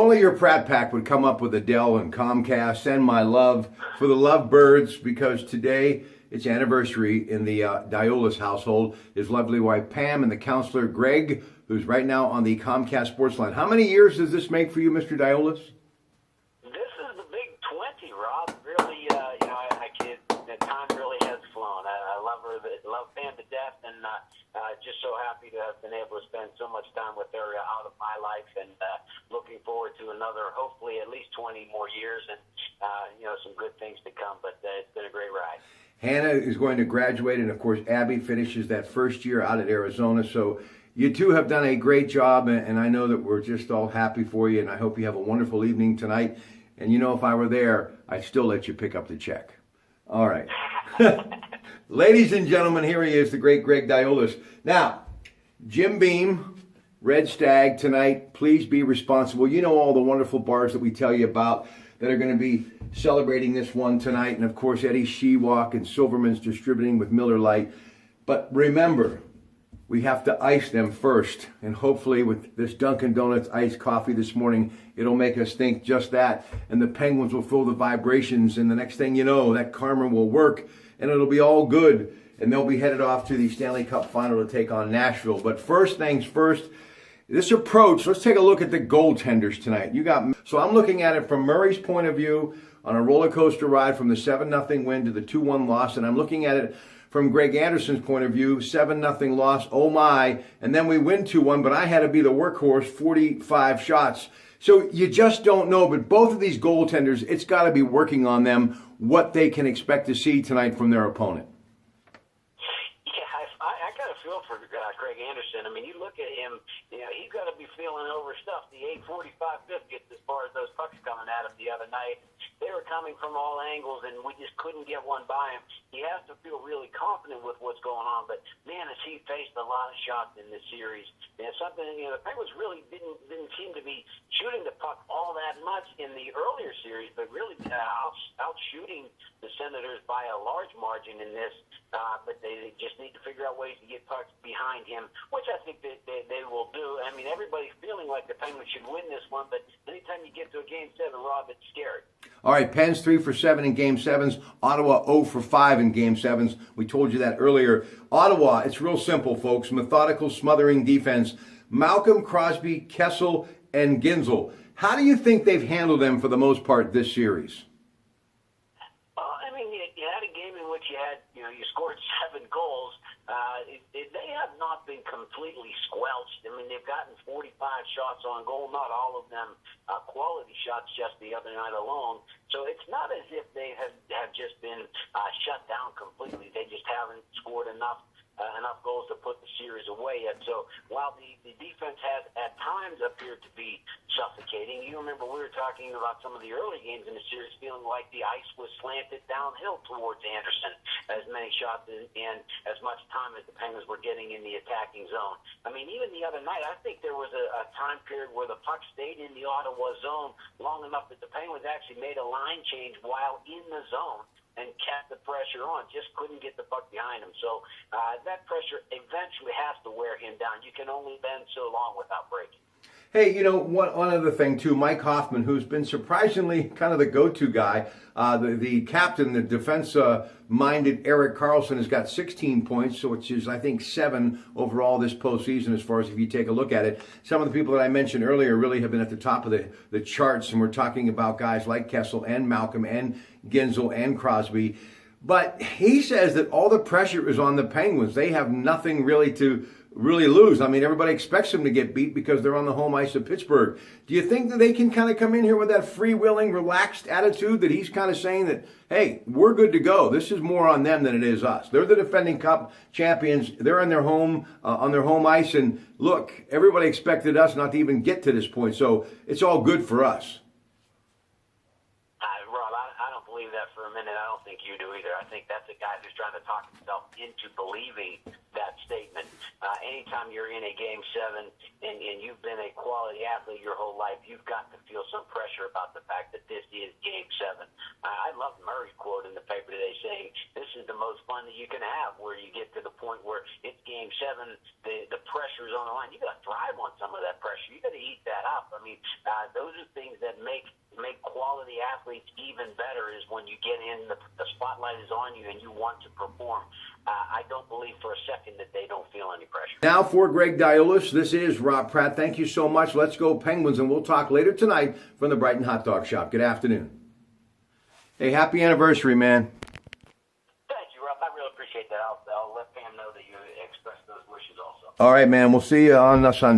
only your Pratt Pack would come up with Adele and Comcast. Send my love for the lovebirds, because today it's anniversary in the Diolis household. His lovely wife Pam and the counselor Greg, who's right now on the Comcast Sports Line. How many years does this make for you, Mr. Diolis? This is the big 20, Rob. Really, I kid. The time really has flown. I love her. Love Pam to death, and just so happy to have been able to spend so much time with her out of my life, and looking forward to another, hopefully at least 20 more years, and some good things to come. But it's been a great ride. Hannah is going to graduate, and of course Abby finishes that first year out at Arizona. So you two have done a great job, and I know that we're just all happy for you, and I hope you have a wonderful evening tonight. And if I were there, I'd still let you pick up the check. All right. Ladies and gentlemen, here he is, the great Greg Diolis. Now, Jim Beam, Red Stag tonight. Please be responsible. You know all the wonderful bars that we tell you about that are going to be celebrating this one tonight. And, of course, Eddie Shewalk and Silverman's Distributing with Miller Lite. But remember, we have to ice them first. And hopefully with this Dunkin' Donuts iced coffee this morning, it'll make us think just that. And the Penguins will feel the vibrations. And the next thing you know, that karma will work. And it'll be all good. And they'll be headed off to the Stanley Cup Final to take on Nashville. But first things first, this approach, let's take a look at the goaltenders tonight. So I'm looking at it from Murray's point of view on a roller coaster ride from the 7-0 win to the 2-1 loss. And I'm looking at it from Greg Anderson's point of view, 7-0 loss, oh my, and then we win 2-1, but I had to be the workhorse, 45 shots. So you just don't know, but both of these goaltenders, it's got to be working on them, what they can expect to see tonight from their opponent. Yeah, I got a feel for Greg Anderson. I mean, you look at him, he's got to be feeling overstuffed. The 845 biscuits as far as those pucks coming at him the other night. They were coming from all angles, and we just couldn't get one by him. He has to feel really confident with what's going on, but, man, has he faced a lot of shots in this series. And something, the Penguins really didn't seem to be shooting the puck all that much in the earlier series, but really out shooting the Senators by a large margin in this. But they just need to figure out ways to get pucks behind him, which I think that they will do. I mean, everybody's feeling like the Penguins should win this one, but anytime you get to a Game 7, Rob, it's scary. All right, Pens 3 for 7 in Game 7s. Ottawa 0 for 5 in Game 7s. We told you that earlier. Ottawa, it's real simple, folks. Methodical, smothering defense. Malcolm, Crosby, Kessel, and Ginzel. How do you think they've handled them for the most part this series? Well, I mean, you had a game in which you scored 7 goals. They have not been completely squelched. I mean, they've gotten 45 shots on goal, not all of them quality shots just the other night alone. So it's not as if they have just been shut down completely. They just haven't scored enough goals to put the series away yet. So while the defense has at times appeared to be suffocating, you remember we were talking about some of the early games in the series feeling like the ice was slanted downhill towards Anderson, as many shots and as much time as the Penguins were getting in the attacking zone. I mean, even the other night, I think there was a time period where the puck stayed in the Ottawa zone long enough that the Penguins actually made a line change while in the zone and kept the pressure on, just couldn't get the puck behind him. So that pressure eventually has to wear him down. You can only bend so long without breaking. Hey, one other thing, too, Mike Hoffman, who's been surprisingly kind of the go-to guy, the captain, the defense-minded Erik Karlsson has got 16 points, so which is, I think, 7 overall this postseason as far as if you take a look at it. Some of the people that I mentioned earlier really have been at the top of the charts, and we're talking about guys like Kessel and Malcolm and Ginzel and Crosby. But he says that all the pressure is on the Penguins. They have nothing really to lose. I mean, everybody expects them to get beat because they're on the home ice of Pittsburgh. Do you think that they can kind of come in here with that freewheeling, relaxed attitude that he's kind of saying that, hey, we're good to go. This is more on them than it is us. They're the defending Cup champions. They're in their home, on their home ice. And look, everybody expected us not to even get to this point. So it's all good for us. Rob, I don't believe that for a minute. I don't think you do either. I think that's a guy who's trying to talk himself into believing that statement. Anytime you're in a Game 7 and you've been a quality athlete your whole life, you've got to feel some pressure about the fact that this is Game 7. I love Murray's quote in the paper today saying, this is the most fun that you can have, where you get to the point where where it's Game 7, the pressure's on the line. You got to thrive on some of that pressure. You got to eat that up. I mean, those are things that make quality athletes even better. Is when you get in, the spotlight is on you, and you want to perform. I don't believe for a second that they don't feel any pressure. Now for Greg Diulis, this is Rob Pratt. Thank you so much. Let's go Penguins, and we'll talk later tonight from the Brighton Hot Dog Shop. Good afternoon. Hey, happy anniversary, man. Thank you, Rob. I really appreciate that. I'll let Pam know that you expressed those wishes also. All right, man. We'll see you on Sunday.